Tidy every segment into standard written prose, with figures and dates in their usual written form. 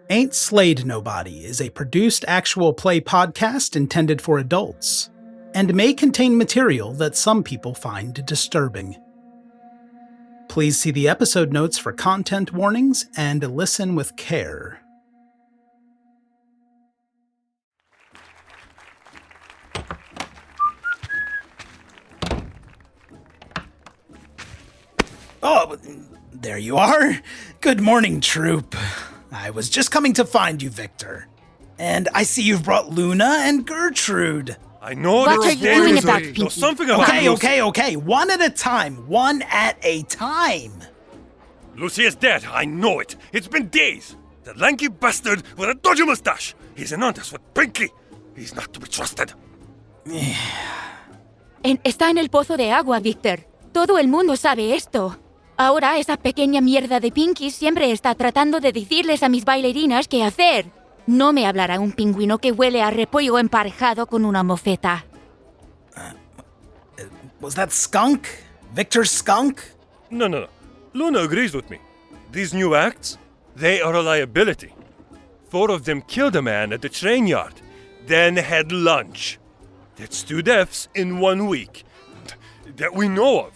Ain't Slayed Nobody is a produced actual play podcast intended for adults, and may contain material that some people find disturbing. Please see the episode notes for content warnings and listen with care. Oh, there you are. Good morning, troop. I was just coming to find you, Victor. And I see you've brought Luna and Gertrude. I know what are you doing about Pinky? Something about Okay. One at a time. Lucy is dead, I know it. It's been days. The lanky bastard with a dodgy mustache. He's in on us with Pinky. He's not to be trusted. Está en el pozo de agua, Victor. Todo el mundo sabe esto. Ahora esa pequeña mierda de Pinky siempre está tratando de decirles a mis bailarinas qué hacer. No me hablará un pingüino que huele a repollo emparejado con una mofeta. Was that Skunk? Victor's skunk? No. Luna agrees with me. These new acts, they are a liability. 4 of them killed a man at the train yard, then had lunch. That's 2 deaths in 1 week. That we know of.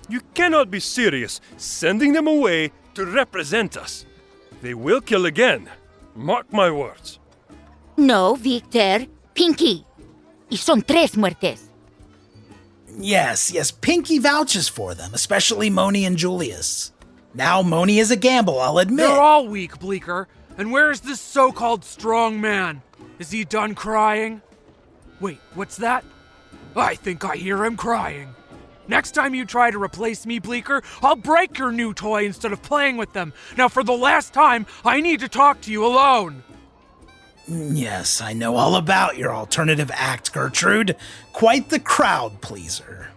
You cannot be serious sending them away to represent us. They will kill again. Mark my words. No, Victor. Pinky. Y son 3 muertes. Yes, Pinky vouches for them, especially Moni and Julius. Now Moni is a gamble, I'll admit. They're all weak, Bleeker. And where's this so-called strong man? Is he done crying? Wait, what's that? I think I hear him crying. Next time you try to replace me, Bleeker, I'll break your new toy instead of playing with them. Now, for the last time, I need to talk to you alone. Yes, I know all about your alternative act, Gertrude. Quite the crowd pleaser.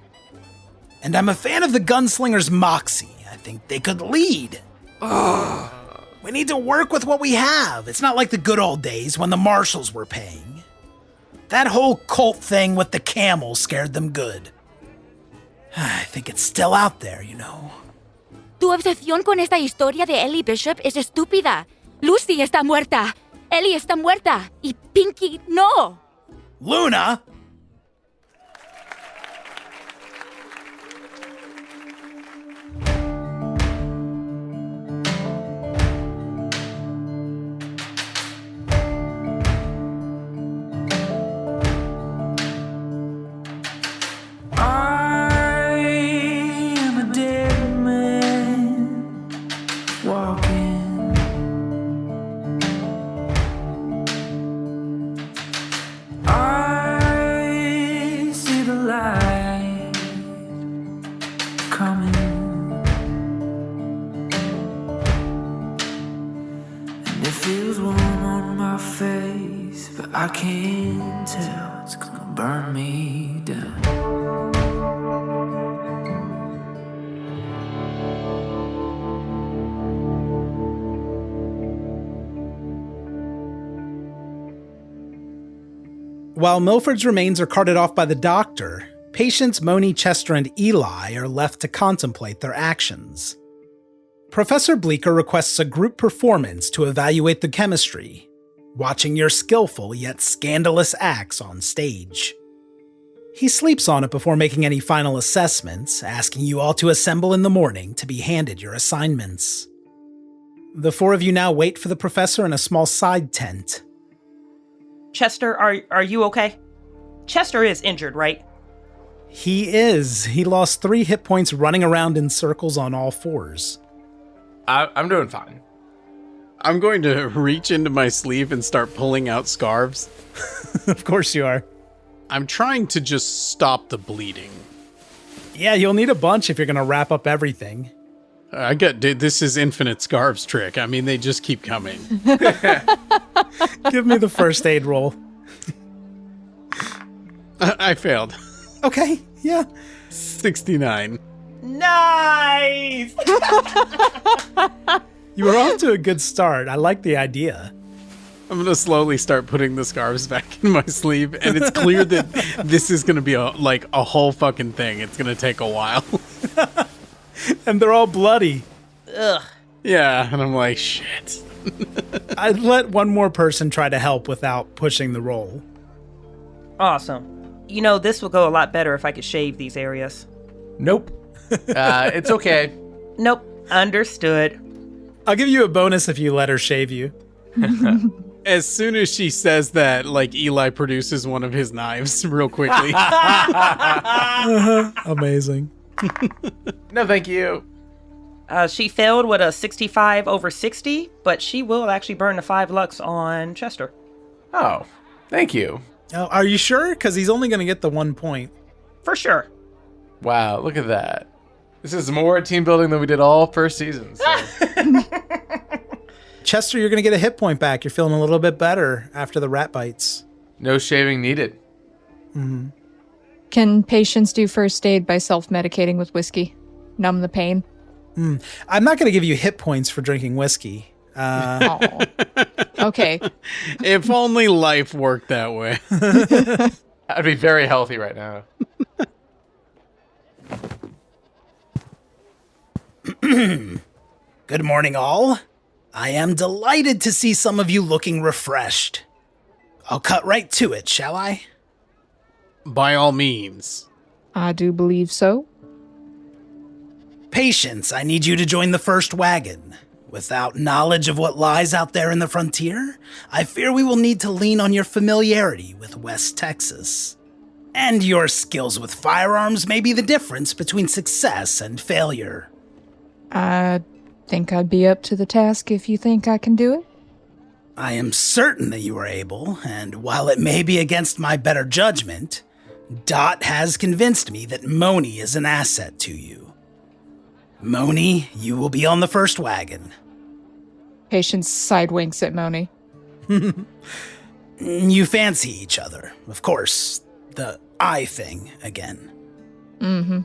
And I'm a fan of the gunslinger's moxie. I think they could lead. Ugh. We need to work with what we have. It's not like the good old days when the marshals were paying. That whole cult thing with the camel scared them good. I think it's still out there, you know. Tu obsesión con esta historia de Ellie Bishop es estúpida. Lucy está muerta. Ellie está muerta. Y Pinky no. Luna! I can't tell, it's gonna burn me down. While Milford's remains are carted off by the doctor, patients Moni, Chester, and Eli are left to contemplate their actions. Professor Bleeker requests a group performance to evaluate the chemistry, watching your skillful yet scandalous acts on stage. He sleeps on it before making any final assessments, asking you all to assemble in the morning to be handed your assignments. The 4 of you now wait for the professor in a small side tent. Chester, are you okay? Chester is injured, right? He is. He lost 3 hit points running around in circles on all 4s. I'm doing fine. I'm going to reach into my sleeve and start pulling out scarves. Of course you are. I'm trying to just stop the bleeding. Yeah, you'll need a bunch if you're going to wrap up everything. Dude, this is Infinite Scarves trick. I mean, they just keep coming. Give me the first aid roll. I failed. Okay, yeah. 69. Nice! You were off to a good start. I like the idea. I'm going to slowly start putting the scarves back in my sleeve, and it's clear that this is going to be a whole fucking thing. It's going to take a while. And they're all bloody. Ugh. Yeah, and I'm like, shit. I'd let one more person try to help without pushing the roll. Awesome. You know, this would go a lot better if I could shave these areas. Nope. It's okay. Nope. Understood. I'll give you a bonus if you let her shave you. As soon as she says that, like, Eli produces one of his knives real quickly. Amazing. No, thank you. She failed with a 65 over 60, but she will actually burn the 5 lux on Chester. Oh, thank you. Oh, are you sure? Because he's only going to get the 1 point. For sure. Wow, look at that. This is more team building than we did all first season. So. Chester, you're going to get a hit point back. You're feeling a little bit better after the rat bites. No shaving needed. Mm-hmm. Can patients do first aid by self-medicating with whiskey? Numb the pain? I'm not going to give you hit points for drinking whiskey. Okay. If only life worked that way. I'd be very healthy right now. Good morning, all. I am delighted to see some of you looking refreshed. I'll cut right to it, shall I? By all means. I do believe so. Patience, I need you to join the first wagon. Without knowledge of what lies out there in the frontier, I fear we will need to lean on your familiarity with West Texas. And your skills with firearms may be the difference between success and failure. I think I'd be up to the task if you think I can do it. I am certain that you are able, and while it may be against my better judgment, Dot has convinced me that Moni is an asset to you. Moni, you will be on the first wagon. Patience side winks at Moni. You fancy each other, of course. The I thing again. Mm-hmm.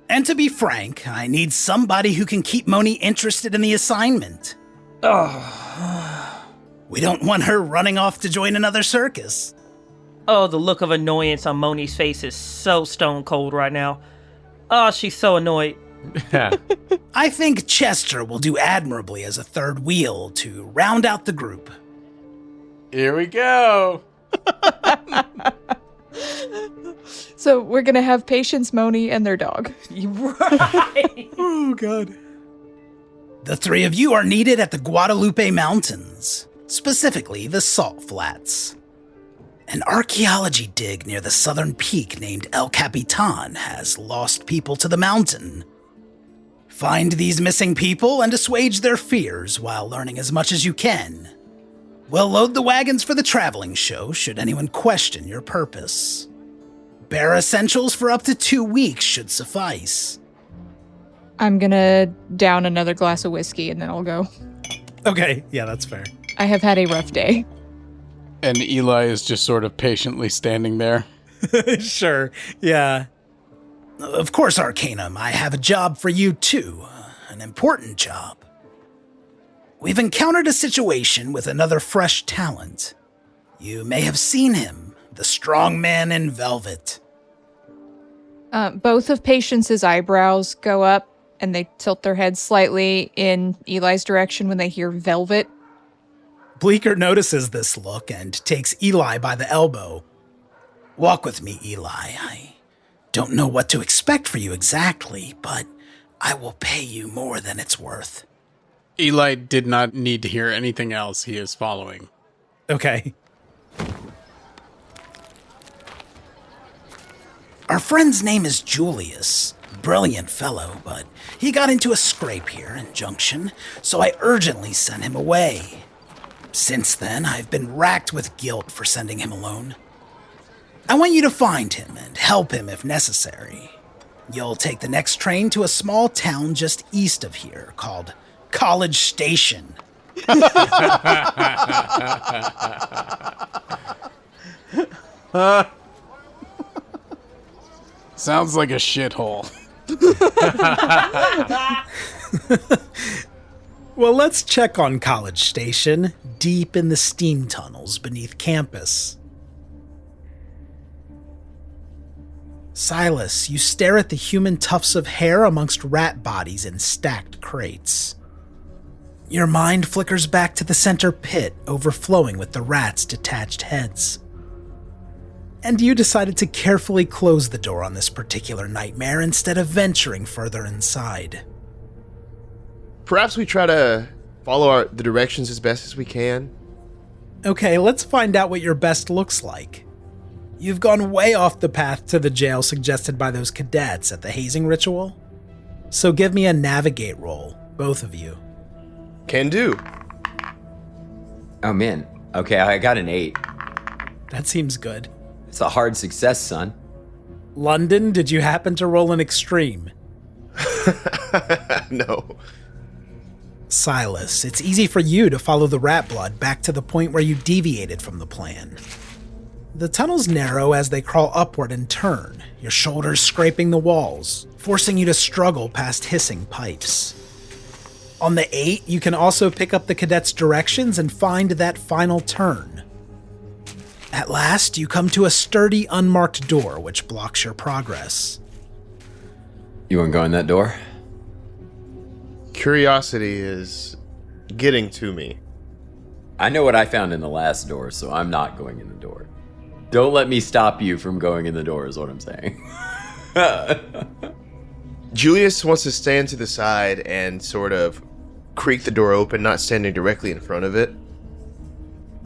And to be frank, I need somebody who can keep Moni interested in the assignment. We don't want her running off to join another circus. Oh, the look of annoyance on Moni's face is so stone cold right now. Oh, she's so annoyed. I think Chester will do admirably as a third wheel to round out the group. Here we go. So we're going to have Patience, Moni, and their dog. Right. Oh, God. The three of you are needed at the Guadalupe Mountains, specifically the Salt Flats. An archaeology dig near the southern peak named El Capitan has lost people to the mountain. Find these missing people and assuage their fears while learning as much as you can. We'll load the wagons for the traveling show should anyone question your purpose. Bare essentials for up to 2 weeks should suffice. I'm going to down another glass of whiskey and then I'll go. Okay, yeah, that's fair. I have had a rough day. And Eli is just sort of patiently standing there. Sure, yeah. Of course, Arcanum, I have a job for you too. An important job. We've encountered a situation with another fresh talent. You may have seen him, the strong man in velvet. Both of Patience's eyebrows go up and they tilt their heads slightly in Eli's direction when they hear velvet. Bleeker notices this look and takes Eli by the elbow. Walk with me, Eli. I don't know what to expect for you exactly, but I will pay you more than it's worth. Eli did not need to hear anything else. He is following. Okay. Our friend's name is Julius. Brilliant fellow, but he got into a scrape here in Junction, so I urgently sent him away. Since then, I've been racked with guilt for sending him alone. I want you to find him and help him if necessary. You'll take the next train to a small town just east of here called College Station. Sounds like a shithole. Well, let's check on College Station, deep in the steam tunnels beneath campus. Silas, you stare at the human tufts of hair amongst rat bodies in stacked crates. Your mind flickers back to the center pit, overflowing with the rats' detached heads. And you decided to carefully close the door on this particular nightmare instead of venturing further inside. Perhaps we try to follow the directions as best as we can. Okay, let's find out what your best looks like. You've gone way off the path to the jail suggested by those cadets at the hazing ritual. So give me a navigate roll, both of you. Can do. Oh man. Okay, I got an 8. That seems good. It's a hard success, son. London, did you happen to roll an extreme? No. Silas, it's easy for you to follow the rat blood back to the point where you deviated from the plan. The tunnels narrow as they crawl upward and turn, your shoulders scraping the walls, forcing you to struggle past hissing pipes. On the 8, you can also pick up the cadets' directions and find that final turn. At last, you come to a sturdy, unmarked door which blocks your progress. You want to go in that door? Curiosity is getting to me. I know what I found in the last door, so I'm not going in the door. Don't let me stop you from going in the door is what I'm saying. Julius wants to stand to the side and sort of creak the door open, not standing directly in front of it.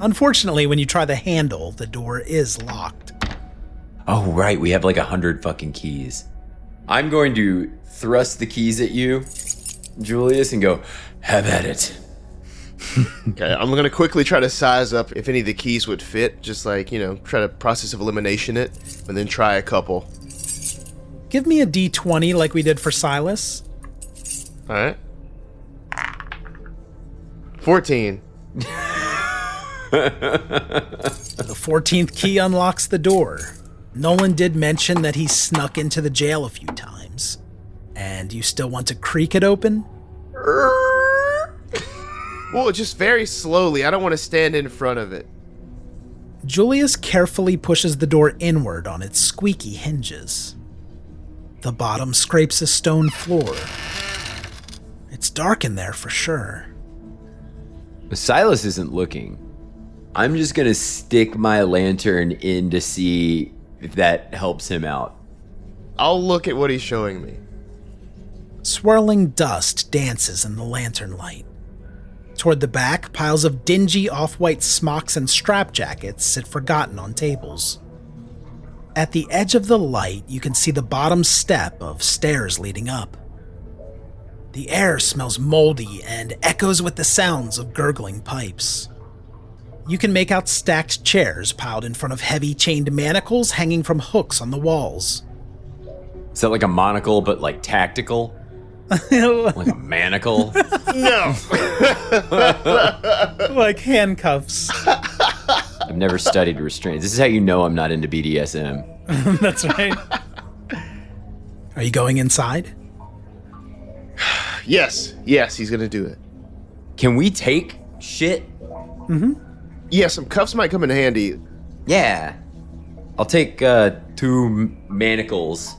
Unfortunately, when you try the handle, the door is locked. Oh, right. We have like 100 fucking keys. I'm going to thrust the keys at you, Julius, and go, have at it. Okay, I'm going to quickly try to size up if any of the keys would fit, just like, try to process of elimination it, and then try a couple. Give me a d20 like we did for Silas. All right. 14. The 14th key unlocks the door. Nolan did mention that he snuck into the jail a few times. And you still want to creak it open? Well, just very slowly. I don't want to stand in front of it. Julius carefully pushes the door inward on its squeaky hinges. The bottom scrapes a stone floor. It's dark in there for sure. Silas isn't looking. I'm just going to stick my lantern in to see if that helps him out. I'll look at what he's showing me. Swirling dust dances in the lantern light. Toward the back, piles of dingy off-white smocks and strap jackets sit forgotten on tables. At the edge of the light, you can see the bottom step of stairs leading up. The air smells moldy and echoes with the sounds of gurgling pipes. You can make out stacked chairs piled in front of heavy chained manacles hanging from hooks on the walls. Is that like a monocle, but like tactical? Like a manacle? No. Like handcuffs. I've never studied restraints. This is how you know I'm not into BDSM. That's right. Are you going inside? Yes, he's gonna do it. Can we take shit? Yeah, some cuffs might come in handy. Yeah. I'll take 2 manacles.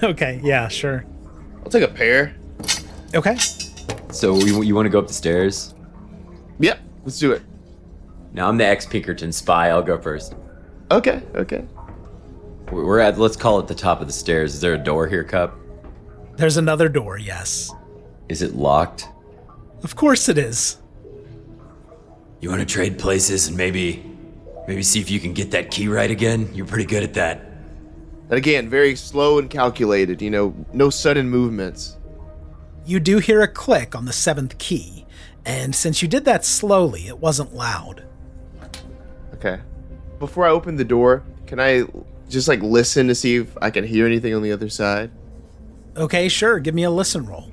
Okay, yeah, sure. I'll take a pair. Okay. So you want to go up the stairs? Yep, let's do it. Now I'm the ex-Pinkerton spy. I'll go first. Okay. We're at, let's call it the top of the stairs. Is there a door here, Cup? There's another door, yes. Is it locked? Of course it is. You want to trade places and maybe see if you can get that key right again? You're pretty good at that. And again, very slow and calculated, no sudden movements. You do hear a click on the 7th key, and since you did that slowly, it wasn't loud. Okay. Before I open the door, can I just listen to see if I can hear anything on the other side? Okay, sure. Give me a listen roll.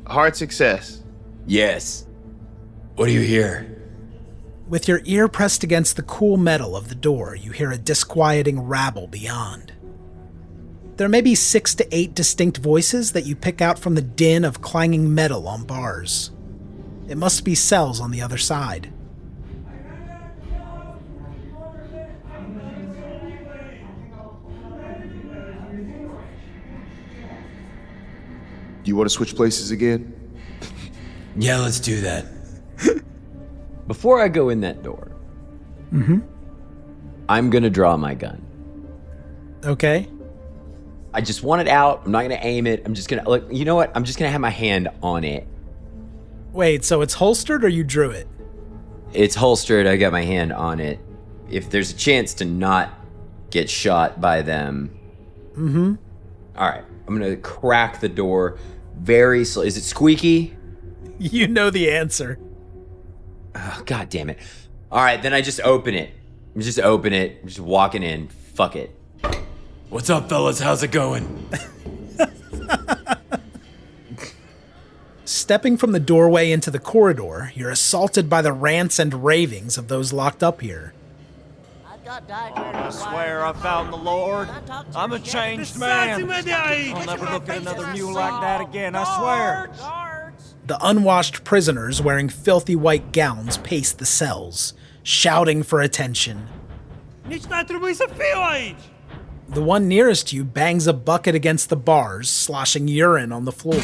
Hard success. Yes. What do you hear? With your ear pressed against the cool metal of the door, you hear a disquieting rabble beyond. There may be 6 to 8 distinct voices that you pick out from the din of clanging metal on bars. It must be cells on the other side. Do you want to switch places again? Yeah, let's do that. Before I go in that door, I'm gonna draw my gun. Okay. I just want it out. I'm not gonna aim it. I'm just gonna, like, you know what? I'm just gonna have my hand on it. Wait, so it's holstered or you drew it? It's holstered. I got my hand on it. If there's a chance to not get shot by them. All right. I'm gonna crack the door very slow. Is it squeaky? You know the answer. Oh, God damn it. All right, then I just open it. I'm just walking in. Fuck it. What's up, fellas? How's it going? Stepping from the doorway into the corridor, you're assaulted by the rants and ravings of those locked up here. I swear I found the Lord. I'm a changed man. I'll never look at another mule like that again, I swear. The unwashed prisoners wearing filthy white gowns pace the cells, shouting for attention. The one nearest you bangs a bucket against the bars, sloshing urine on the floor.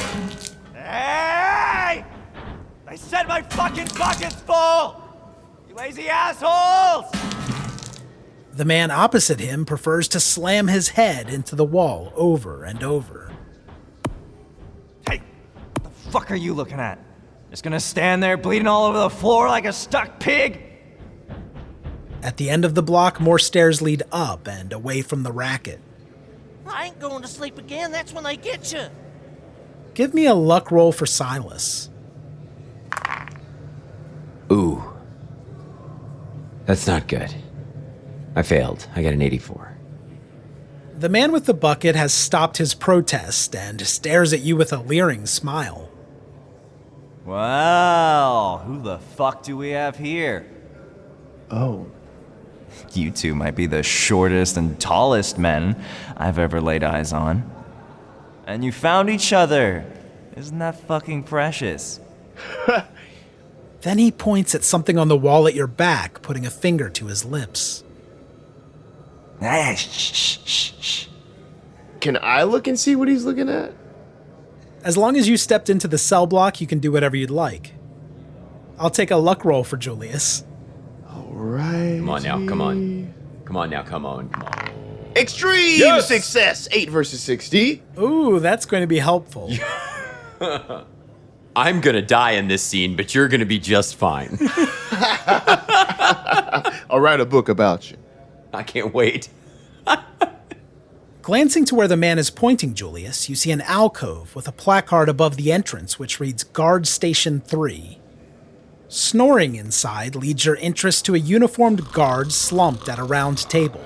Hey! They said my fucking bucket's full! You lazy assholes! The man opposite him prefers to slam his head into the wall over and over. Hey, what the fuck are you looking at? Just gonna stand there bleeding all over the floor like a stuck pig? At the end of the block, more stairs lead up and away from the racket. I ain't going to sleep again. That's when they get you. Give me a luck roll for Silas. Ooh. That's not good. I failed. I got an 84. The man with the bucket has stopped his protest and stares at you with a leering smile. Well, who the fuck do we have here? Oh. You two might be the shortest and tallest men I've ever laid eyes on. And you found each other. Isn't that fucking precious? Then he points at something on the wall at your back, putting a finger to his lips. Shh. Can I look and see what he's looking at? As long as you stepped into the cell block, you can do whatever you'd like. I'll take a luck roll for Julius. All right. Come on now, come on. Come on now, come on. Extreme success! 8 versus 60. Ooh, that's going to be helpful. I'm gonna die in this scene, but you're gonna be just fine. I'll write a book about you. I can't wait. Glancing to where the man is pointing, Julius, you see an alcove with a placard above the entrance which reads Guard Station 3. Snoring inside leads your interest to a uniformed guard slumped at a round table.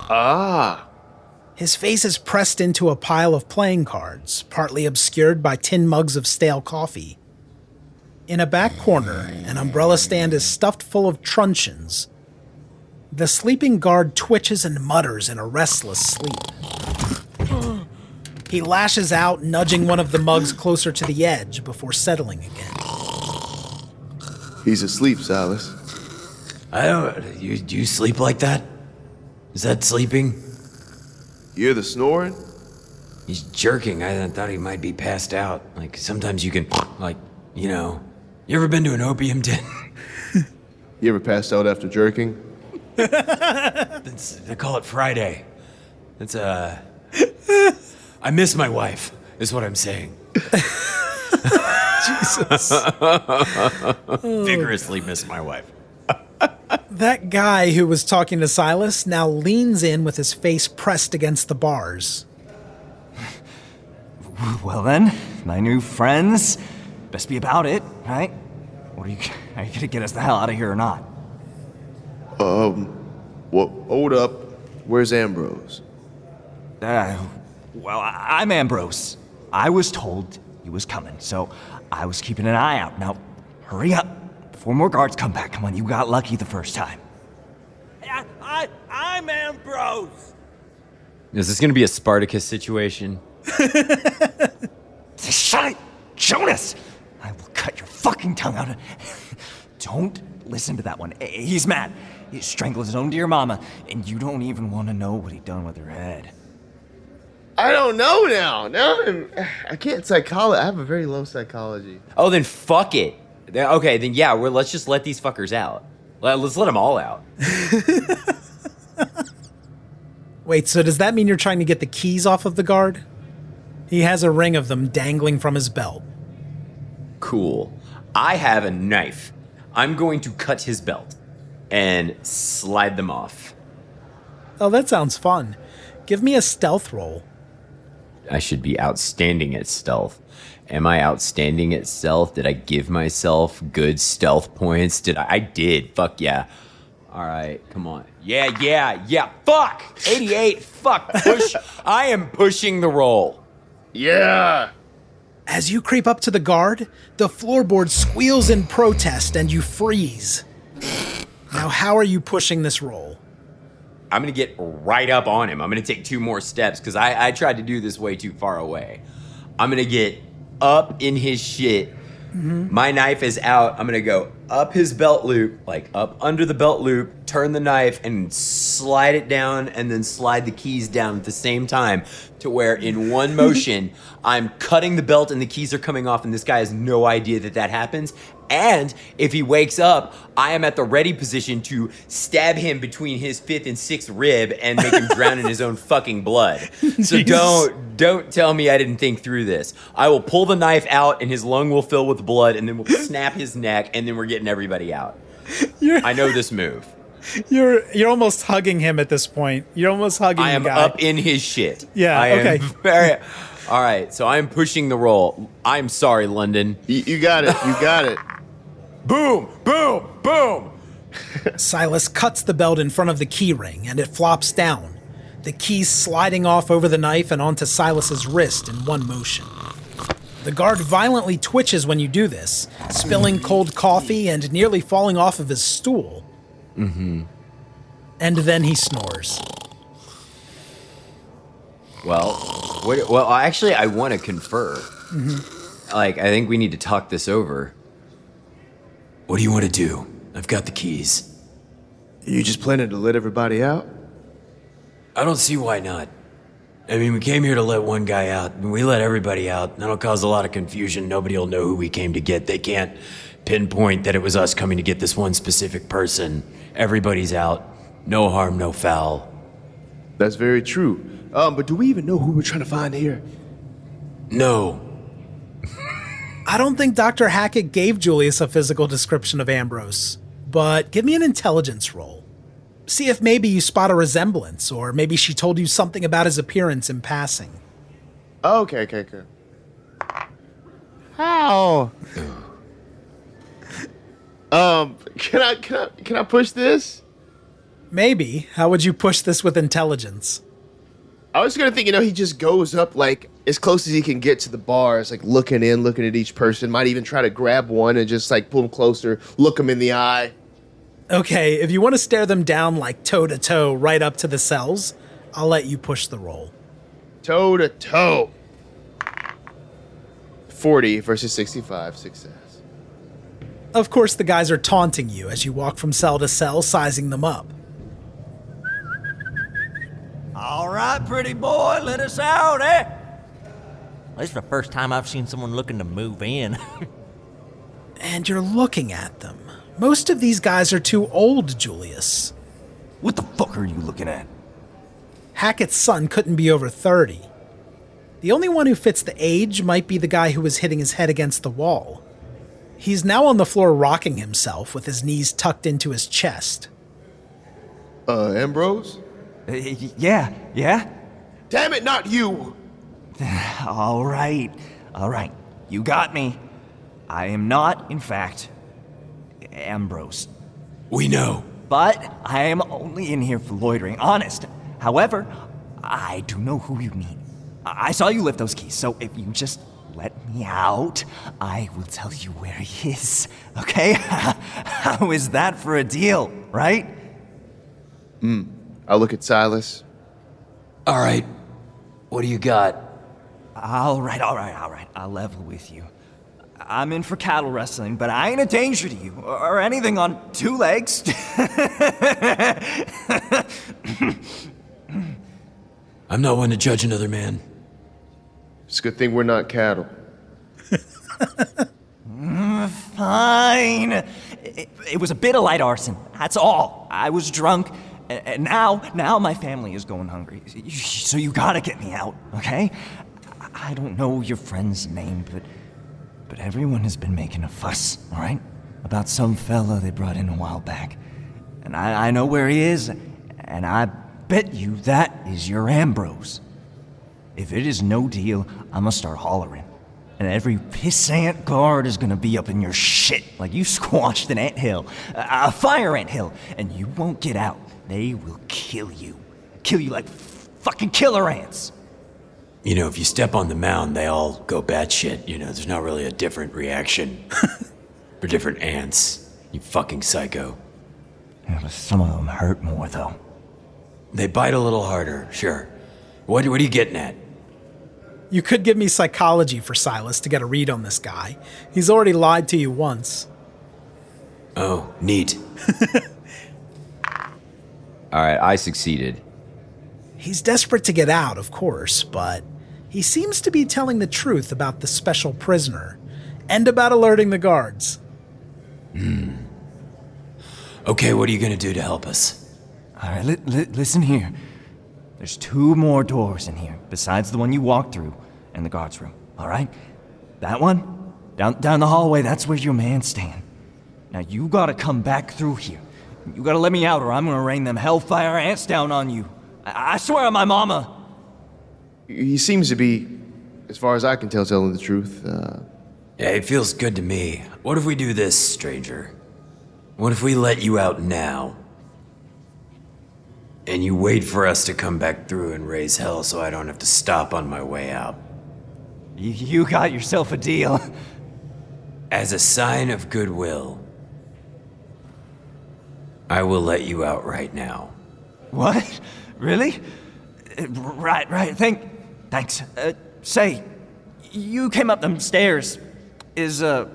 Ah. His face is pressed into a pile of playing cards, partly obscured by tin mugs of stale coffee. In a back corner, an umbrella stand is stuffed full of truncheons. The sleeping guard twitches and mutters in a restless sleep. He lashes out, nudging one of the mugs closer to the edge before settling again. He's asleep, Silas. I don't... Do you sleep like that? Is that sleeping? You hear the snoring? He's jerking. I thought he might be passed out. Like, sometimes you can, like, you know... You ever been to an opium den? You ever passed out after jerking? They call it Friday. It's, I miss my wife, is what I'm saying. Jesus. Vigorously miss my wife. That guy who was talking to Silas now leans in with his face pressed against the bars. Well then, my new friends, best be about it, right? Are you gonna get us the hell out of here or not? Hold up. Where's Ambrose? Well, I'm Ambrose. I was told he was coming, so I was keeping an eye out. Now, hurry up, before more guards come back. Come on, you got lucky the first time. I'm Ambrose. Is this gonna be a Spartacus situation? Shut it! Jonas! I will cut your fucking tongue out. Don't listen to that one. He's mad. He strangled his own dear mama, and you don't even want to know what he done with her head. I don't know now. I can't psychology. I have a very low psychology. Oh, then fuck it. Okay, then yeah, let's just let these fuckers out. Let's let them all out. Wait, so does that mean you're trying to get the keys off of the guard? He has a ring of them dangling from his belt. Cool. I have a knife. I'm going to cut his belt and slide them off. Oh, that sounds fun. Give me a stealth roll. I should be outstanding at stealth. Am I outstanding at stealth? Did I give myself good stealth points? I did. Fuck yeah. All right, come on. Yeah. Fuck! 88. Fuck. Push. I am pushing the roll. Yeah. As you creep up to the guard, the floorboard squeals in protest and you freeze. Now, how are you pushing this roll? I'm going to get right up on him. I'm going to take 2 more steps because I tried to do this way too far away. I'm going to get up in his shit. Mm-hmm. My knife is out. I'm going to go up his belt loop, like up under the belt loop, turn the knife and slide it down and then slide the keys down at the same time to where in one motion, I'm cutting the belt and the keys are coming off and this guy has no idea that happens. And if he wakes up, I am at the ready position to stab him between his 5th and 6th rib and make him drown in his own fucking blood. So don't tell me I didn't think through this. I will pull the knife out and his lung will fill with blood and then we'll snap his neck and then we're getting everybody out. I know this move. You're almost hugging him at this point. You're almost hugging I am the guy. up in his shit. Yeah, okay. All right, so I'm pushing the roll. I'm sorry, London. You got it. You got it. Boom, boom, boom. Silas cuts the belt in front of the key ring and it flops down, the keys sliding off over the knife and onto Silas's wrist in one motion. The guard violently twitches when you do this, spilling cold coffee and nearly falling off of his stool. Mm-hmm. And then he snores. Well, actually, I want to confer. Mm-hmm. I think we need to talk this over. What do you want to do? I've got the keys. You just planning to let everybody out? I don't see why not. I mean, we came here to let one guy out. We let everybody out. That'll cause a lot of confusion. Nobody will know who we came to get. They can't pinpoint that it was us coming to get this one specific person. Everybody's out. No harm, no foul. That's very true. But do we even know who we're trying to find here? No. I don't think Dr. Hackett gave Julius a physical description of Ambrose, but give me an intelligence roll. See if maybe you spot a resemblance, or maybe she told you something about his appearance in passing. Okay. How? Can I push this? Maybe. How would you push this with intelligence? I was gonna think, he just goes up like as close as he can get to the bars, like looking at each person. Might even try to grab one and just like pull them closer, look them in the eye. Okay, if you want to stare them down like toe to toe right up to the cells, I'll let you push the roll. Toe to toe. 40 versus 65, success. Of course, the guys are taunting you as you walk from cell to cell, sizing them up. All right, pretty boy, let us out, eh? This is the first time I've seen someone looking to move in. And you're looking at them. Most of these guys are too old, Julius. What the fuck are you looking at? Hackett's son couldn't be over 30. The only one who fits the age might be the guy who was hitting his head against the wall. He's now on the floor rocking himself with his knees tucked into his chest. Ambrose? Yeah? Damn it, not you! All right. You got me. I am not, in fact, Ambrose. We know. But I am only in here for loitering, honest. However, I do know who you mean. I saw you lift those keys, so if you just let me out, I will tell you where he is, okay? How is that for a deal, right? I'll look at Silas. All right. What do you got? All right. I'll level with you. I'm in for cattle wrestling, but I ain't a danger to you, or anything on 2 legs. I'm not one to judge another man. It's a good thing we're not cattle. Fine. It was a bit of light arson. That's all. I was drunk, and now my family is going hungry. So you gotta get me out, okay? I don't know your friend's name, but everyone has been making a fuss, all right? About some fella they brought in a while back. And I know where he is, and I bet you that is your Ambrose. If it is no deal, I'm gonna start hollering. And every pissant guard is gonna be up in your shit like you squashed an anthill, a fire anthill, and you won't get out. They will kill you. Kill you like fucking killer ants. You know, if you step on the mound, they all go batshit. You know, there's not really a different reaction for different ants. You fucking psycho. Yeah, but some of them hurt more, though. They bite a little harder, sure. What are you getting at? You could give me psychology for Silas to get a read on this guy. He's already lied to you once. Oh, neat. All right, I succeeded. He's desperate to get out, of course, but he seems to be telling the truth about the special prisoner and about alerting the guards. Okay, what are you gonna do to help us? All right, listen here. There's 2 more doors in here, besides the one you walked through and the guard's room, all right? That one, down the hallway, that's where your man's staying. Now you gotta come back through here. You gotta let me out or I'm gonna rain them hellfire ants down on you. I swear on my mama. He seems to be, as far as I can tell, telling the truth. Yeah, it feels good to me. What if we do this, stranger? What if we let you out now? And you wait for us to come back through and raise hell so I don't have to stop on my way out. You got yourself a deal. As a sign of goodwill, I will let you out right now. What? Really? Right. Thanks. Say, you came up them stairs. Is that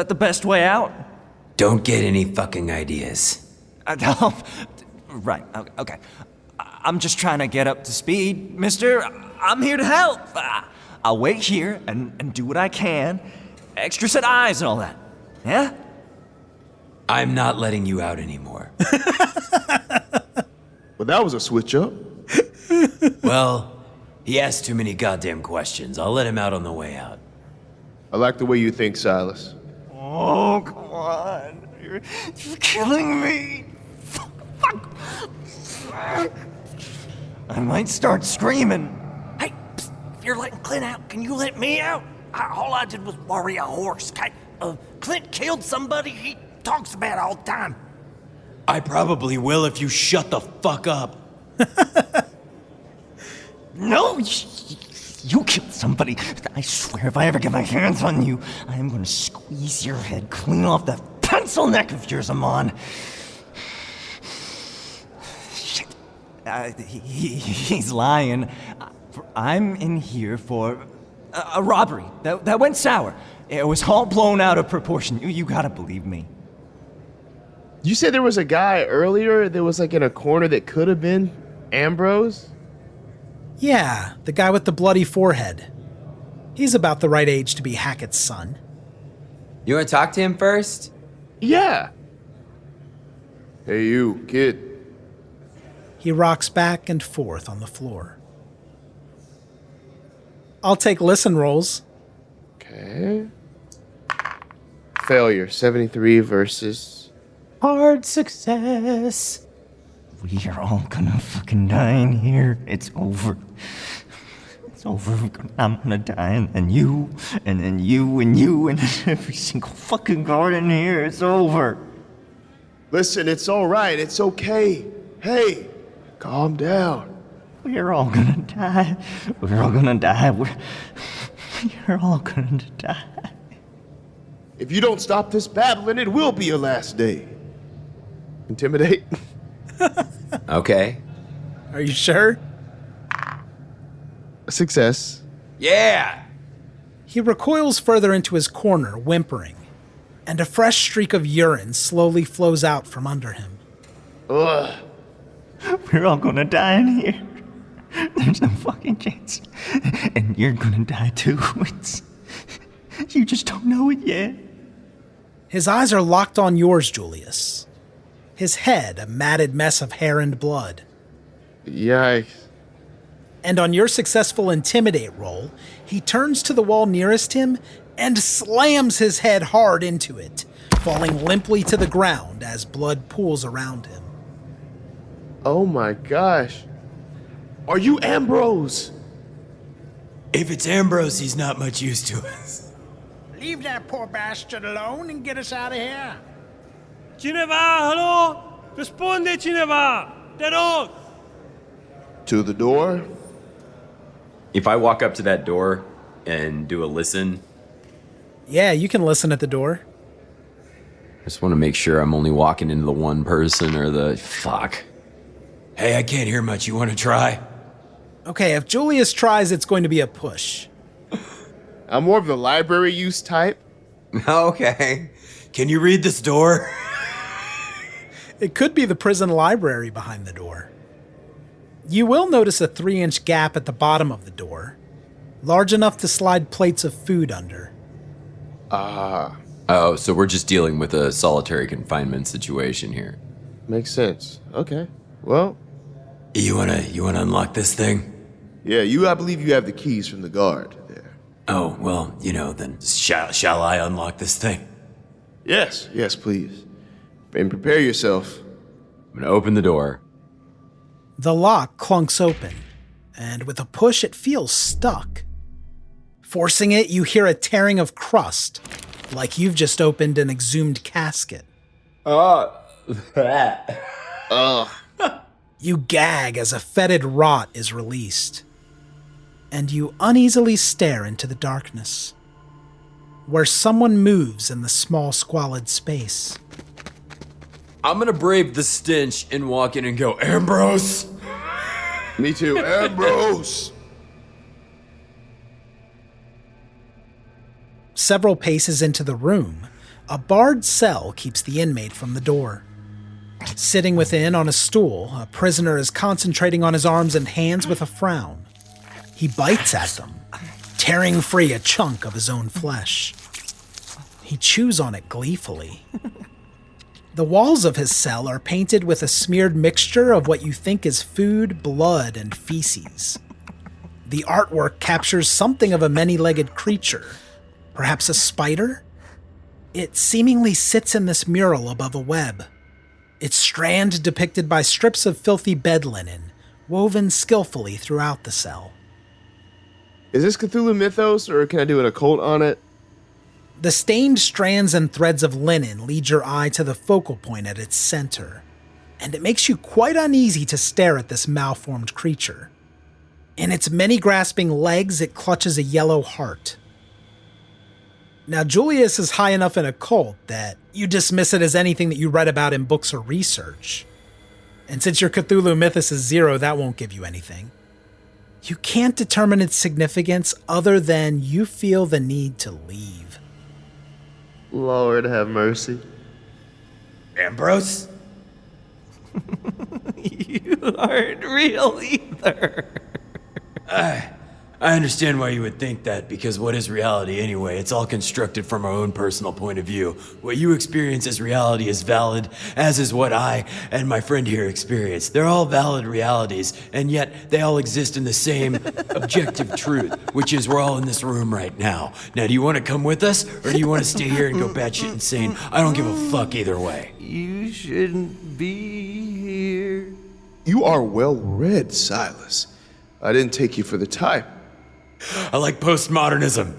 the best way out? Don't get any fucking ideas. Right, okay. I'm just trying to get up to speed, mister. I'm here to help. I'll wait here and do what I can. Extra set eyes and all that. Yeah? I'm not letting you out anymore. Well, that was a switch up. Well, he asked too many goddamn questions. I'll let him out on the way out. I like the way you think, Silas. Oh, come on. You're killing me. Fuck. I might start screaming. Hey, psst, if you're letting Clint out, can you let me out? All I did was worry a horse. Clint killed somebody he talks about all the time. I probably will if you shut the fuck up. No, you killed somebody. I swear if I ever get my hands on you, I am gonna squeeze your head clean off that pencil neck of yours, Amon. Shit. He's lying. I'm in here for a robbery that went sour. It was all blown out of proportion. You gotta believe me. You said there was a guy earlier that was like in a corner that could have been Ambrose? Yeah, the guy with the bloody forehead. He's about the right age to be Hackett's son. You want to talk to him first? Yeah. Hey, you, kid. He rocks back and forth on the floor. I'll take listen rolls. Okay. Failure, 73 versus... Hard success. We are all gonna fucking die in here. It's over. It's over. I'm gonna die, and then you, and then you, and you, and every single fucking guard in here. It's over. Listen, it's all right. It's okay. Hey, calm down. We're all gonna die. We're all gonna die. We're all gonna die. If you don't stop this babbling, it will be your last day. Intimidate? Okay. Are you sure? Success. Yeah! He recoils further into his corner, whimpering, and a fresh streak of urine slowly flows out from under him. Ugh. We're all gonna die in here. There's no fucking chance. And you're gonna die too. You just don't know it yet. His eyes are locked on yours, Julius. His head a matted mess of hair and blood. Yikes. And on your successful intimidate roll, he turns to the wall nearest him and slams his head hard into it, falling limply to the ground as blood pools around him. Oh my gosh. Are you Ambrose? If it's Ambrose, he's not much use to us. Leave that poor bastard alone and get us out of here. Cine va? Hello? Risponde, cine va? The dog! To the door? If I walk up to that door and do a listen, Yeah, you can listen at the door. I just want to make sure I'm only walking into the one person or the... Fuck. Hey, I can't hear much. You want to try? Okay, if Julius tries, it's going to be a push. I'm more of the library use type. Okay. Can you read this door? It could be the prison library behind the door. You will notice a 3-inch gap at the bottom of the door, large enough to slide plates of food under. Oh, so we're just dealing with a solitary confinement situation here. Makes sense. Okay. Well, You wanna unlock this thing? yeah, I believe you have the keys from the guard there. Oh, well, then shall I unlock this thing? Yes, please. And prepare yourself. I'm gonna open the door. The lock clunks open, and with a push, it feels stuck. Forcing it, you hear a tearing of crust, like you've just opened an exhumed casket. Ugh. You gag as a fetid rot is released, and you uneasily stare into the darkness, where someone moves in the small, squalid space. I'm gonna brave the stench and walk in and go, Ambrose! Me too, Ambrose! Several paces into the room, a barred cell keeps the inmate from the door. Sitting within on a stool, a prisoner is concentrating on his arms and hands with a frown. He bites at them, tearing free a chunk of his own flesh. He chews on it gleefully. The walls of his cell are painted with a smeared mixture of what you think is food, blood, and feces. The artwork captures something of a many-legged creature, perhaps a spider? It seemingly sits in this mural above a web, its strand depicted by strips of filthy bed linen, woven skillfully throughout the cell. Is this Cthulhu mythos, or can I do an occult on it? The stained strands and threads of linen lead your eye to the focal point at its center, and it makes you quite uneasy to stare at this malformed creature. In its many grasping legs, it clutches a yellow heart. Now, Julius is high enough in occult that you dismiss it as anything that you read about in books or research. And since your Cthulhu mythos is 0, that won't give you anything. You can't determine its significance other than you feel the need to leave. Lord have mercy. Ambrose? You aren't real either. I understand why you would think that, because what is reality anyway? It's all constructed from our own personal point of view. What you experience as reality is valid, as is what I and my friend here experience. They're all valid realities, and yet they all exist in the same objective truth, which is we're all in this room right now. Now, do you want to come with us, or do you want to stay here and go batshit insane? I don't give a fuck either way. You shouldn't be here. You are well read, Silas. I didn't take you for the type. I like postmodernism.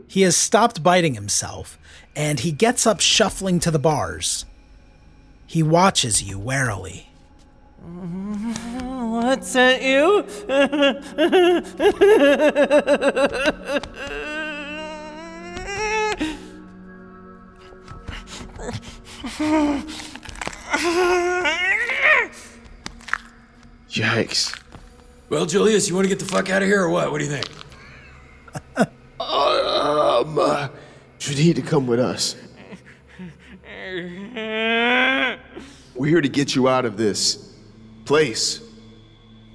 He has stopped biting himself, and he gets up shuffling to the bars. He watches you warily. What's at you? Yikes. Well, Julius, you want to get the fuck out of here or what? What do you think? You need to come with us. We're here to get you out of this place.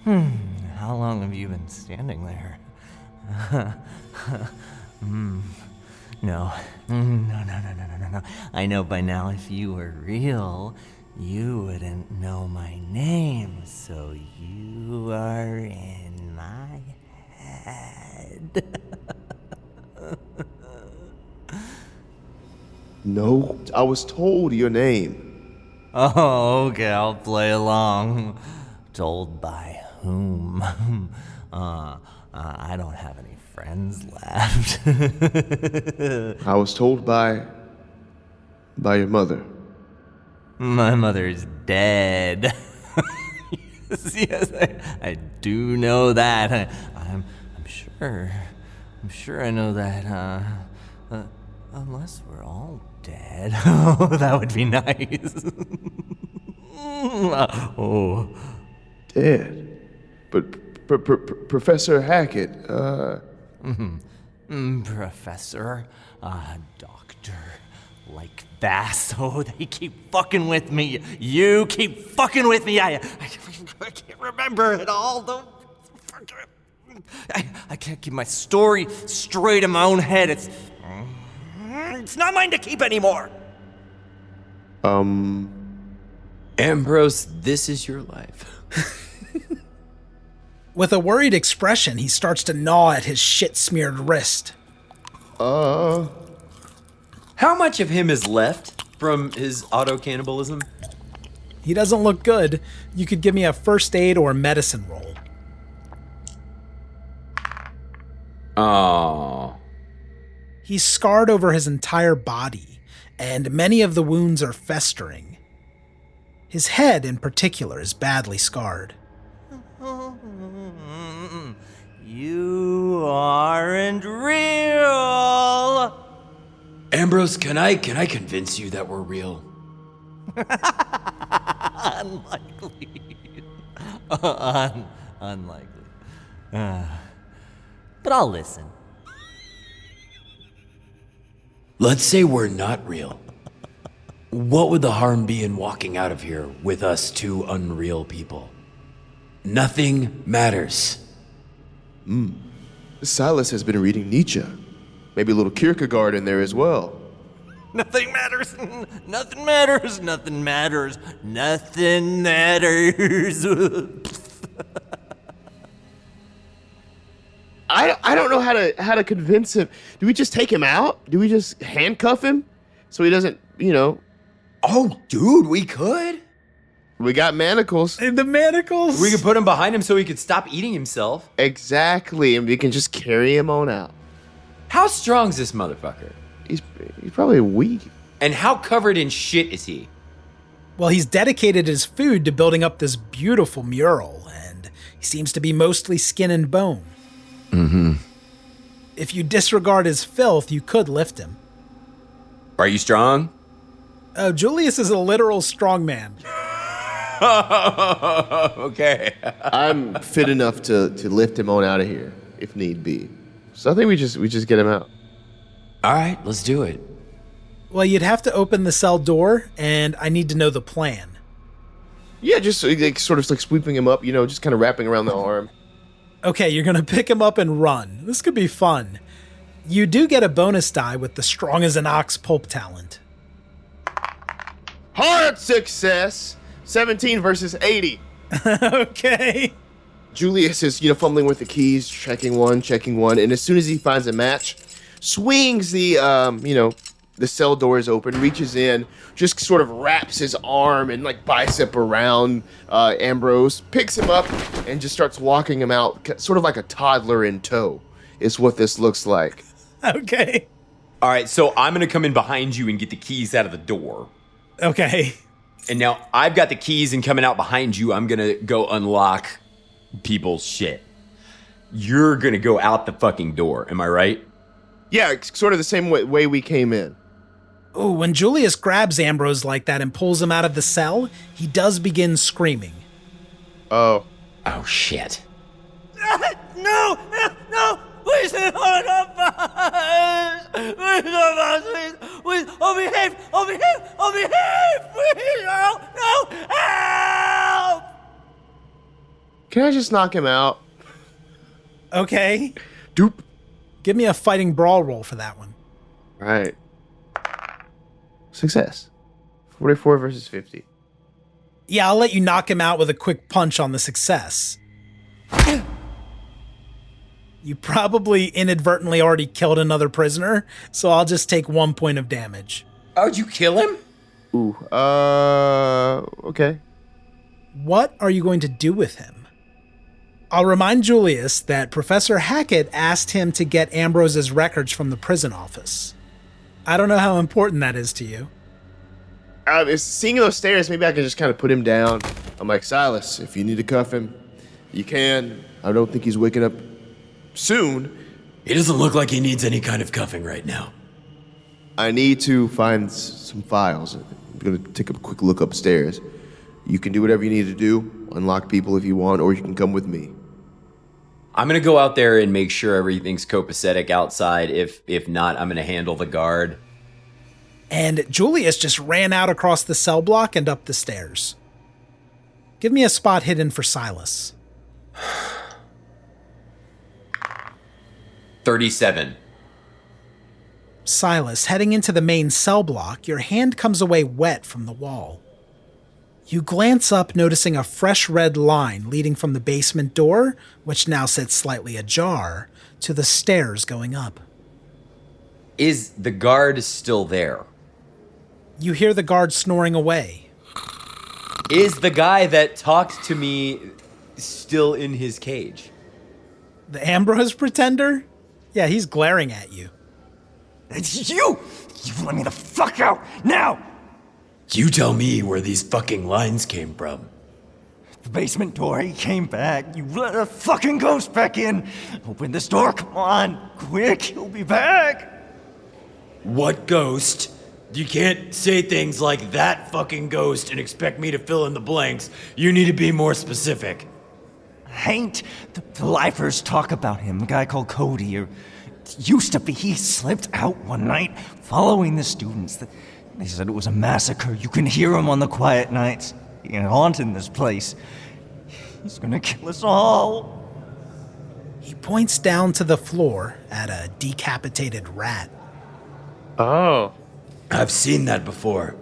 How long have you been standing there? No. No. I know by now if you were real, you wouldn't know my name, so you are in my head. No, I was told your name. Oh, okay, I'll play along. Told by whom? I don't have any friends left. I was told by your mother. My mother's dead. yes, I do know that. I'm sure I know that. Unless we're all dead. Oh, that would be nice. Oh. Dead? But Professor Hackett, Professor, doctor, like that. So they keep fucking with me. You keep fucking with me. I can't remember it all. I can't keep my story straight in my own head. It's not mine to keep anymore. Ambrose, this is your life. With a worried expression, he starts to gnaw at his shit-smeared wrist. How much of him is left from his auto-cannibalism? He doesn't look good. You could give me a first aid or medicine roll. Oh. He's scarred over his entire body, and many of the wounds are festering. His head, in particular, is badly scarred. You aren't real. Ambrose, can I convince you that we're real? Unlikely. Unlikely. But I'll listen. Let's say we're not real. What would the harm be in walking out of here with us two unreal people? Nothing matters. Silas has been reading Nietzsche. Maybe a little Kierkegaard in there as well. Nothing matters. Nothing matters. Nothing matters. Nothing matters. I don't know how to convince him. Do we just take him out? Do we just handcuff him so he doesn't, Oh, dude, we could. We got manacles. The manacles? We could put him behind him so he could stop eating himself. Exactly, and we can just carry him on out. How strong's this motherfucker? He's probably weak. And how covered in shit is he? Well, he's dedicated his food to building up this beautiful mural, and he seems to be mostly skin and bone. Mm-hmm. If you disregard his filth, you could lift him. Are you strong? Oh, Julius is a literal strongman. Okay. I'm fit enough to lift him on out of here if need be. So I think we just get him out. All right, let's do it. Well, you'd have to open the cell door, and I need to know the plan. Yeah, just like, sort of like sweeping him up, just kind of wrapping around the arm. Okay, you're gonna pick him up and run. This could be fun. You do get a bonus die with the strong as an ox pulp talent. Hard success! 17 versus 80. Okay. Julius is, fumbling with the keys, checking one, and as soon as he finds a match, swings the, the cell door is open, reaches in, just sort of wraps his arm and like bicep around Ambrose, picks him up, and just starts walking him out, sort of like a toddler in tow, is what this looks like. Okay. All right, so I'm going to come in behind you and get the keys out of the door. Okay. And now I've got the keys, and coming out behind you, I'm going to go unlock people's shit. You're going to go out the fucking door. Am I right? Yeah, it's sort of the same way we came in. Oh, when Julius grabs Ambrose like that and pulls him out of the cell, he does begin screaming. Oh. Oh, shit. No! Please, hold on, please, I'll behave, please, no, help! Can I just knock him out? Okay. Doop. Give me a fighting brawl roll for that one. All right. Success. 44 versus 50. Yeah, I'll let you knock him out with a quick punch on the success. You probably inadvertently already killed another prisoner, so I'll just take 1 point of damage. Oh, did you kill him? Ooh, okay. What are you going to do with him? I'll remind Julius that Professor Hackett asked him to get Ambrose's records from the prison office. I don't know how important that is to you. Seeing those stairs, maybe I can just kind of put him down. I'm like, Silas, if you need to cuff him, you can. I don't think he's waking up soon. He doesn't look like he needs any kind of cuffing right now. I need to find some files. I'm going to take a quick look upstairs. You can do whatever you need to do, unlock people if you want, or you can come with me. I'm going to go out there and make sure everything's copacetic outside. If not, I'm going to handle the guard. And Julius just ran out across the cell block and up the stairs. Give me a spot hidden for Silas. 37. Silas, heading into the main cell block, your hand comes away wet from the wall. You glance up, noticing a fresh red line leading from the basement door, which now sits slightly ajar, to the stairs going up. Is the guard still there? You hear the guard snoring away. Is the guy that talked to me still in his cage? The Ambrose pretender? Yeah, he's glaring at you. It's you! You let me the fuck out, now! You tell me where these fucking lines came from. The basement door, he came back. You let a fucking ghost back in. Open this door, come on. Quick, he'll be back. What ghost? You can't say things like that fucking ghost and expect me to fill in the blanks. You need to be more specific. Ain't. The lifers talk about him, a guy called Cody, or used to be. He slipped out one night following the students. They said it was a massacre. You can hear him on the quiet nights. He's haunting this place. He's gonna kill us all. He points down to the floor at a decapitated rat. Oh. I've seen that before.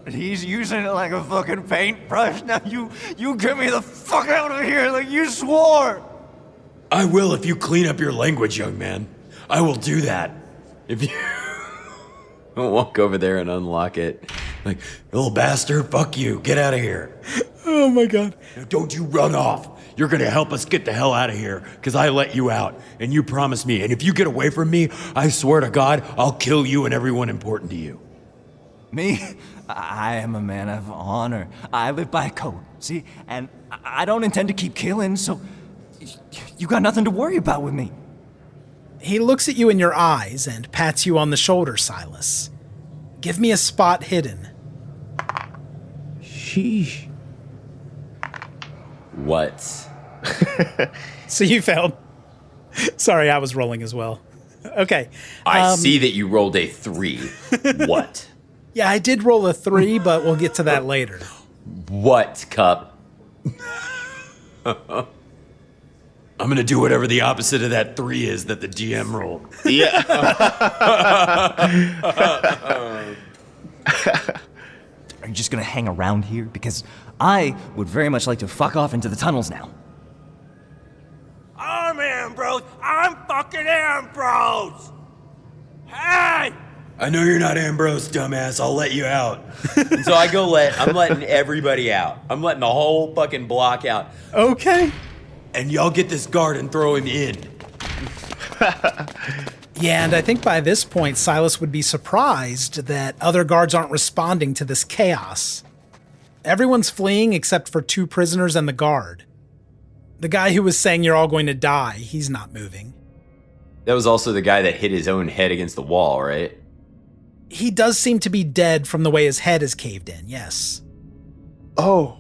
He's using it like a fucking paintbrush. Now you get me the fuck out of here like you swore. I will if you clean up your language, young man. I will do that. If you... I'll walk over there and unlock it. Like, little bastard, fuck you. Get out of here. Oh my god. Now don't you run off. You're gonna help us get the hell out of here, because I let you out, and you promised me, and if you get away from me, I swear to God, I'll kill you and everyone important to you. Me? I am a man of honor. I live by code, see? And I don't intend to keep killing, so you got nothing to worry about with me. He looks at you in your eyes and pats you on the shoulder, Silas. Give me a spot hidden. Sheesh. What? So you failed. Sorry, I was rolling as well. Okay. I see that you rolled a 3. What? Yeah, I did roll a 3, but we'll get to that later. What, Cup? I'm gonna do whatever the opposite of that 3 is that the GM rolled. Yeah. Are you just gonna hang around here? Because I would very much like to fuck off into the tunnels now. I'm Ambrose! I'm fucking Ambrose! Hey! I know you're not Ambrose, dumbass. I'll let you out. So I'm letting everybody out. I'm letting the whole fucking block out. Okay. And y'all get this guard and throw him in. Yeah, and I think by this point, Silas would be surprised that other guards aren't responding to this chaos. Everyone's fleeing except for 2 prisoners and the guard. The guy who was saying you're all going to die, he's not moving. That was also the guy that hit his own head against the wall, right? He does seem to be dead from the way his head is caved in, yes. Oh.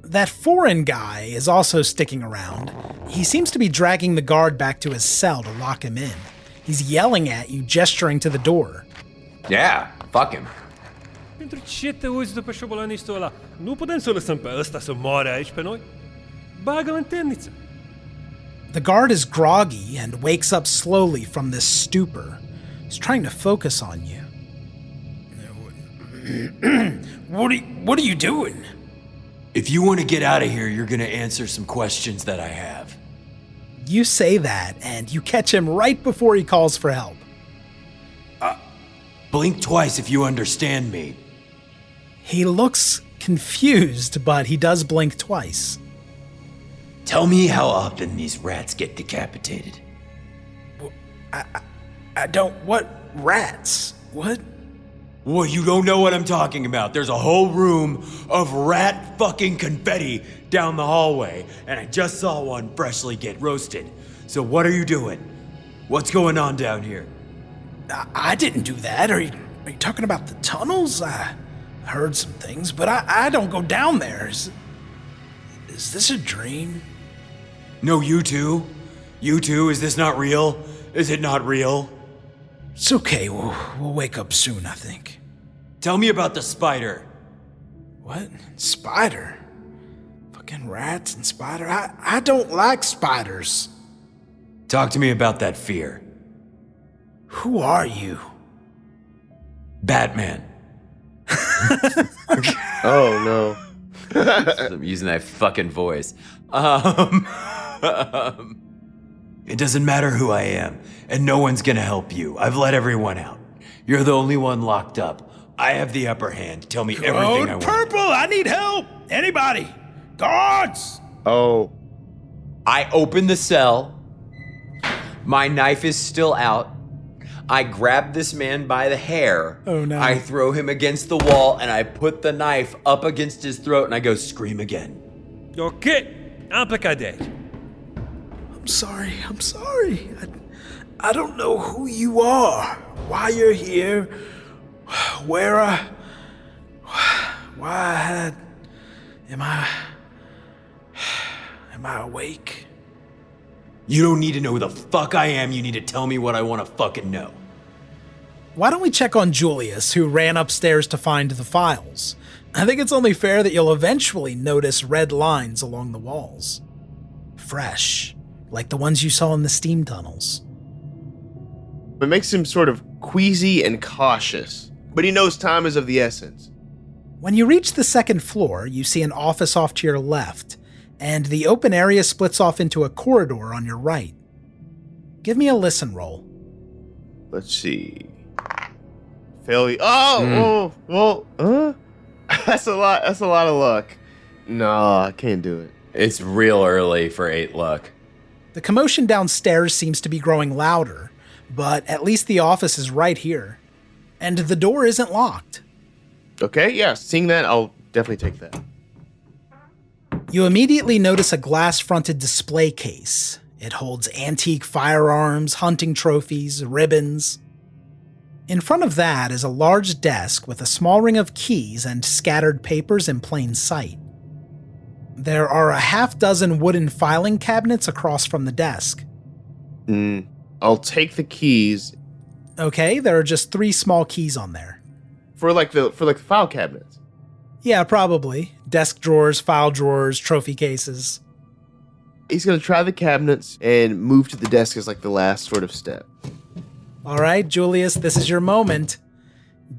That foreign guy is also sticking around. He seems to be dragging the guard back to his cell to lock him in. He's yelling at you, gesturing to the door. Yeah, fuck him. Pentru ce te uiți după șobolanul ăla? Nu putem să o lăsăm pe ăsta să moare aici pe noi? Bagel tennica. The guard is groggy and wakes up slowly from this stupor. He's trying to focus on you. What are you doing? If you want to get out of here, you're going to answer some questions that I have. You say that, and you catch him right before he calls for help. Blink twice if you understand me. He looks confused, but he does blink twice. Tell me how often these rats get decapitated. I don't. What rats? What? Well, you don't know what I'm talking about. There's a whole room of rat fucking confetti down the hallway, and I just saw one freshly get roasted. So what are you doing? What's going on down here? I didn't do that. Are you talking about the tunnels? I heard some things, but I don't go down there. Is this a dream? No, you two? You two? Is this not real? Is it not real? It's okay. We'll wake up soon, I think. Tell me about the spider. What? Spider? Fucking rats and spider? I don't like spiders. Talk to me about that fear. Who are you? Batman. Oh, no. I'm using that fucking voice. It doesn't matter who I am, and no one's gonna help you. I've let everyone out. You're the only one locked up. I have the upper hand. Tell me everything I want. Purple, I need help. Anybody? Guards! Oh. I open the cell. My knife is still out. I grab this man by the hair. Oh, no. I throw him against the wall, and I put the knife up against his throat, and I go, scream again. Okay, applicade. I'm sorry. I don't know who you are, why you're here, am I awake? You don't need to know who the fuck I am. You need to tell me what I want to fucking know. Why don't we check on Julius, who ran upstairs to find the files? I think it's only fair that you'll eventually notice red lines along the walls. Fresh, like the ones you saw in the steam tunnels. It makes him sort of queasy and cautious, but he knows time is of the essence. When you reach the second floor, you see an office off to your left, and the open area splits off into a corridor on your right. Give me a listen roll. Let's see. Failure. Well, that's a lot of luck. No, I can't do it. It's real early for 8 luck. The commotion downstairs seems to be growing louder, but at least the office is right here. And the door isn't locked. Okay, yeah, seeing that, I'll definitely take that. You immediately notice a glass-fronted display case. It holds antique firearms, hunting trophies, ribbons. In front of that is a large desk with a small ring of keys and scattered papers in plain sight. There are a half-dozen wooden filing cabinets across from the desk. I'll take the keys. Okay, there are just 3 small keys on there. For the file cabinets? Yeah, probably. Desk drawers, file drawers, trophy cases. He's gonna try the cabinets and move to the desk as like the last sort of step. All right, Julius, this is your moment.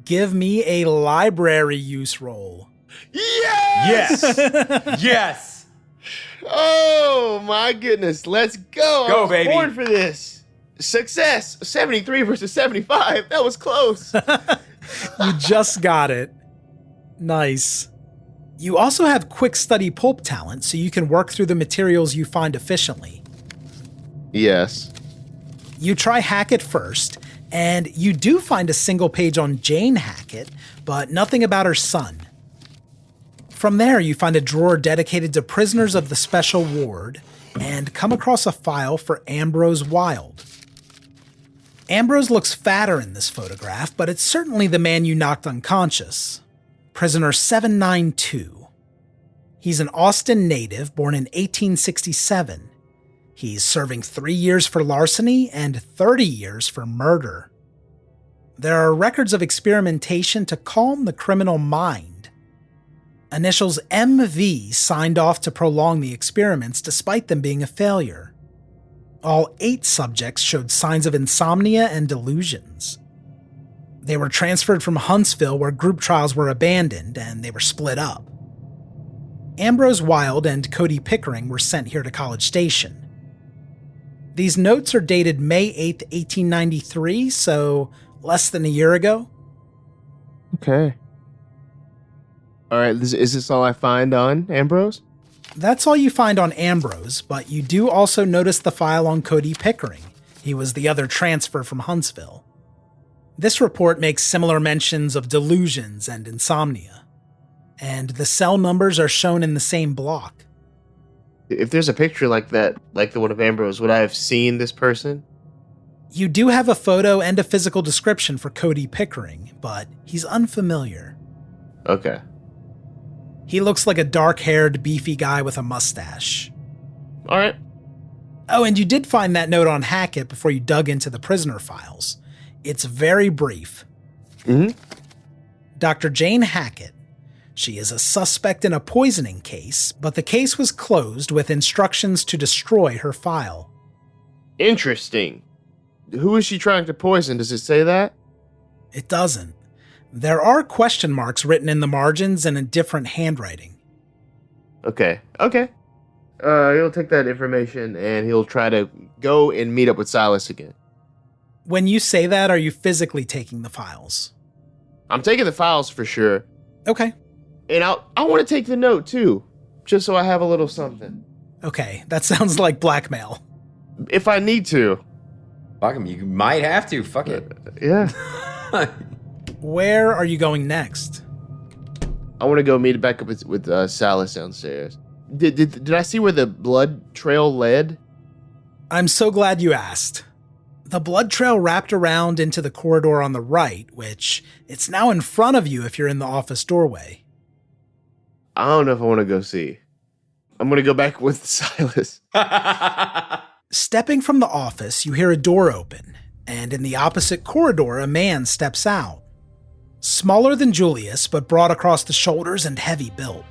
Give me a library use roll. Yes! Yes! Oh my goodness, let's go! Go, I was baby. born for this. Success! 73 versus 75. That was close. You just got it. Nice. You also have quick study pulp talent, so you can work through the materials you find efficiently. Yes. You try Hackett first, and you do find a single page on Jane Hackett, but nothing about her son. From there, you find a drawer dedicated to prisoners of the special ward, and come across a file for Ambrose Wilde. Ambrose looks fatter in this photograph, but it's certainly the man you knocked unconscious. Prisoner 792. He's an Austin native born in 1867. He's serving 3 years for larceny and 30 years for murder. There are records of experimentation to calm the criminal mind. Initials MV signed off to prolong the experiments despite them being a failure. All 8 subjects showed signs of insomnia and delusions. They were transferred from Huntsville, where group trials were abandoned, and they were split up. Ambrose Wilde and Cody Pickering were sent here to College Station. These notes are dated May 8th, 1893, so less than a year ago. Okay. All right, is this all I find on Ambrose? That's all you find on Ambrose, but you do also notice the file on Cody Pickering. He was the other transfer from Huntsville. This report makes similar mentions of delusions and insomnia, and the cell numbers are shown in the same block. If there's a picture like that, like the one of Ambrose, would I have seen this person? You do have a photo and a physical description for Cody Pickering, but he's unfamiliar. Okay. He looks like a dark-haired, beefy guy with a mustache. All right. Oh, and you did find that note on Hackett before you dug into the prisoner files. It's very brief. Dr. Jane Hackett. She is a suspect in a poisoning case, but the case was closed with instructions to destroy her file. Interesting. Who is she trying to poison? Does it say that? It doesn't. There are question marks written in the margins and in different handwriting. Okay. He'll take that information and he'll try to go and meet up with Silas again. When you say that, are you physically taking the files? I'm taking the files for sure. Okay. And I want to take the note too, just so I have a little something. Okay, that sounds like blackmail. If I need to. Fuck him, you might have to. Fuck it. Yeah. Where are you going next? I want to go meet back up with Silas downstairs. Did I see where the blood trail led? I'm so glad you asked. The blood trail wrapped around into the corridor on the right, which it's now in front of you if you're in the office doorway. I don't know if I want to go see. I'm going to go back with Silas. Stepping from the office, you hear a door open, and in the opposite corridor, a man steps out. Smaller than Julius, but broad across the shoulders and heavy built.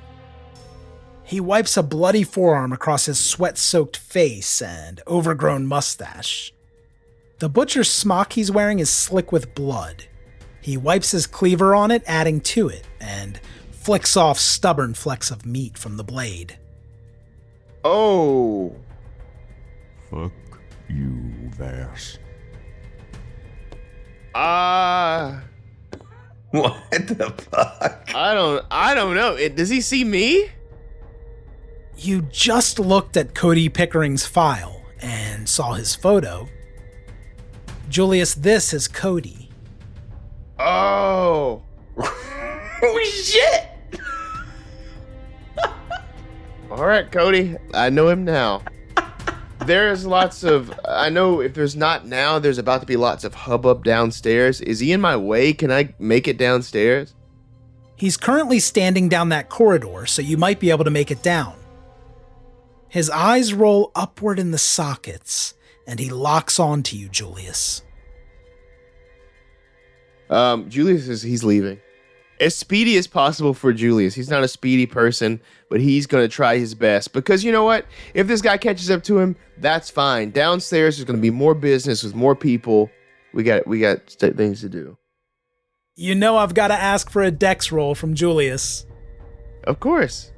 He wipes a bloody forearm across his sweat-soaked face and overgrown mustache. The butcher's smock he's wearing is slick with blood. He wipes his cleaver on it, adding to it, and flicks off stubborn flecks of meat from the blade. Oh. Fuck you, Vass. What the fuck? I don't know. Does he see me? You just looked at Cody Pickering's file and saw his photo. Julius, this is Cody. Oh. Holy shit! All right, Cody. I know him now. There's lots of... I know if there's not now, there's about to be lots of hubbub downstairs. Is he in my way? Can I make it downstairs? He's currently standing down that corridor, so you might be able to make it down. His eyes roll upward in the sockets, and he locks onto you, Julius. Julius he's leaving. As speedy as possible for Julius. He's not a speedy person, but he's going to try his best. Because you know what? If this guy catches up to him, that's fine. Downstairs, there's going to be more business with more people. We got things to do. You know I've got to ask for a dex roll from Julius. Of course.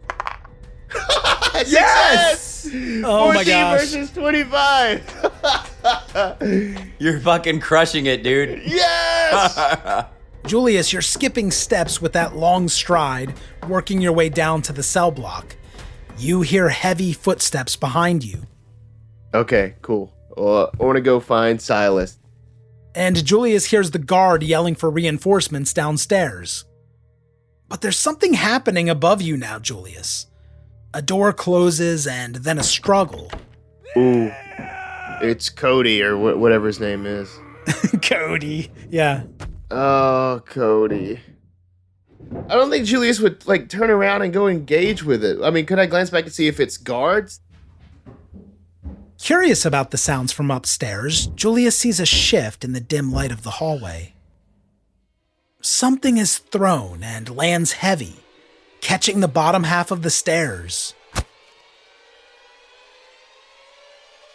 Yes! Oh my gosh. versus 25. You're fucking crushing it, dude. Yes! Julius, you're skipping steps with that long stride, working your way down to the cell block. You hear heavy footsteps behind you. Okay, cool. I want to go find Silas. And Julius hears the guard yelling for reinforcements downstairs. But there's something happening above you now, Julius. A door closes and then a struggle. Ooh. It's Cody or whatever his name is. Cody, yeah. Oh, Cody. I don't think Julius would, turn around and go engage with it. I mean, could I glance back and see if it's guards? Curious about the sounds from upstairs, Julius sees a shift in the dim light of the hallway. Something is thrown and lands heavy, catching the bottom half of the stairs.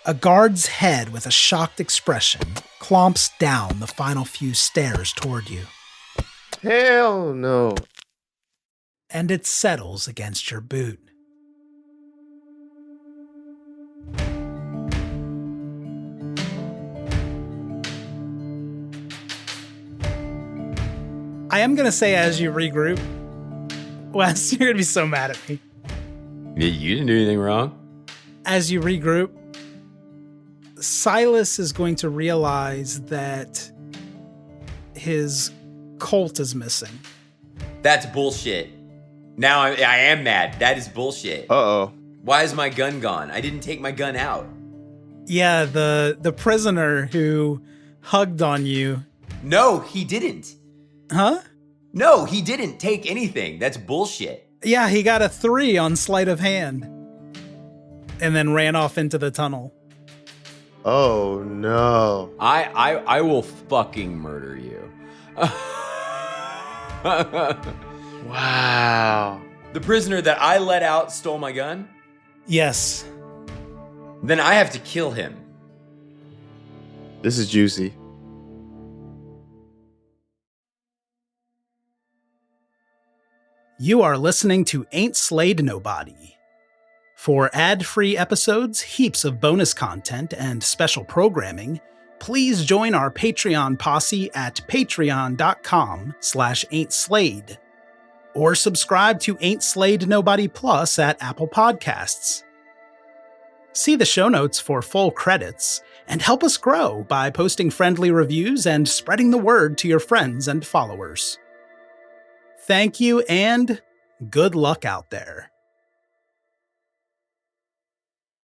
A guard's head with a shocked expression clomps down the final few stairs toward you. Hell no. And it settles against your boot. I am going to say as you regroup, Wes, you're going to be so mad at me. You didn't do anything wrong. As you regroup, Silas is going to realize that his Colt is missing. That's bullshit. Now I am mad. That is bullshit. Uh-oh. Why is my gun gone? I didn't take my gun out. Yeah, the prisoner who hugged on you. No, he didn't. Huh? No, he didn't take anything. That's bullshit. Yeah, he got a 3 on sleight of hand. And then ran off into the tunnel. Oh, no. I will fucking murder you. Wow. The prisoner that I let out stole my gun? Yes. Then I have to kill him. This is juicy. You are listening to Ain't Slayed Nobody. For ad-free episodes, heaps of bonus content, and special programming, please join our Patreon posse at patreon.com/ain'tslayed. Or subscribe to Ain't Slayed Nobody Plus at Apple Podcasts. See the show notes for full credits, and help us grow by posting friendly reviews and spreading the word to your friends and followers. Thank you, and good luck out there.